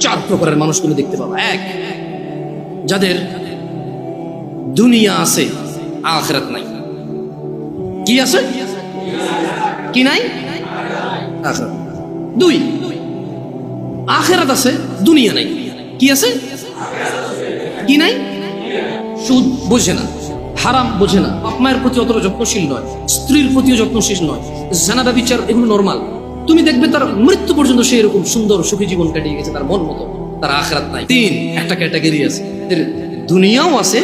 চার প্রকারের মানুষ তুমি দেখতে পাবা। এক, যাদের দুনিয়া আছে আখিরাত নাই। কি আছে? কি নাই? আখিরাত। দুই, আখিরাত আছে দুনিয়া নাই। কি আছে? কি নাই? সুদ বোঝে না, হারাম বোঝে না, বাপ মায়ের প্রতি অতটা যত্নশীল নয়, স্ত্রীর প্রতিও যত্নশীল নয়, জানা ব্যভিচার এগুলো নরমাল। তুমি দেখবে তার মৃত্যু পর্যন্ত সে এরকম সুন্দর সুখী জীবন কাটিয়ে গেছে তার মন মতো, তার আখিরাত নাই। তিন, একটা ক্যাটাগরি আছে, এদের দুনিয়াও আছে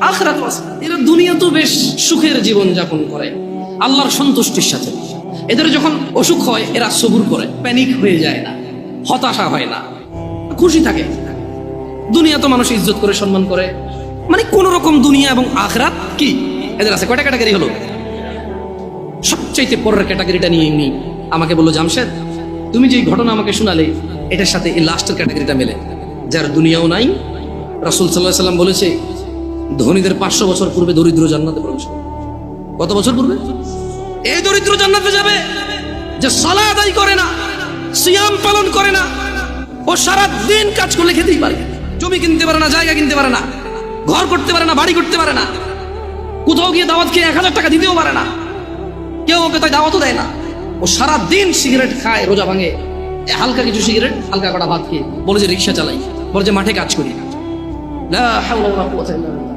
আখিরাতও আছে। এরা দুনিয়া তো বেশ সুখের জীবন যাপন করে আল্লাহর সন্তুষ্টির সাথে। এদের যখন অসুখ হয় এরা সবুর করে, প্যানিক হয়ে যায় না, হতাশা হয় না, খুশি থাকে। দুনিয়া তো মানুষ ইজ্জত করে সম্মান করে, মানে কোন রকম দুনিয়া এবং আখিরাত কি এদের আছে। কয়টা ক্যাটাগরি হলো? সবচাইতে পরের ক্যাটাগরিটা নিয়ে এমনি আমাকে বললো, জামশেদ তুমি যে ঘটনা আমাকে শোনালে এটার সাথে এই লাস্টের ক্যাটাগরিটা মেলে, যার দুনিয়াও নাই। রাসূল সাল্লাল্লাহু আলাইহি সাল্লাম বলেছে ধনীদের 500 বছর পূর্বে দরিদ্র জান্নাতে প্রবেশ করবে। কত বছর পূর্বে? এই দরিদ্র জান্নাতে যাবে যে সালাত আদায় করে না, সিয়াম পালন করে না, ও সারা দিন কাজ করলে খেতেই পারে, জমি কিনতে পারে না, জায়গা কিনতে পারে না, ঘর করতে পারে না, বাড়ি করতে পারে না, কোথাও গিয়ে দাওয়াত খেয়ে 1000 টাকা দিতেও পারে না, কেউ ওকে তাই দাওয়াতও দেয় না। ও সারা দিন সিগারেট খায়, রোজা ভাঙে, হালকা কিছু সিগারেট, হালকা কটা ভাত খেয়ে বলে যে রিক্সা চালাই, বলে যে মাঠে কাজ করি। লা হাওলা ওয়ালা কুওয়াতা ইল্লা বিল্লাহ।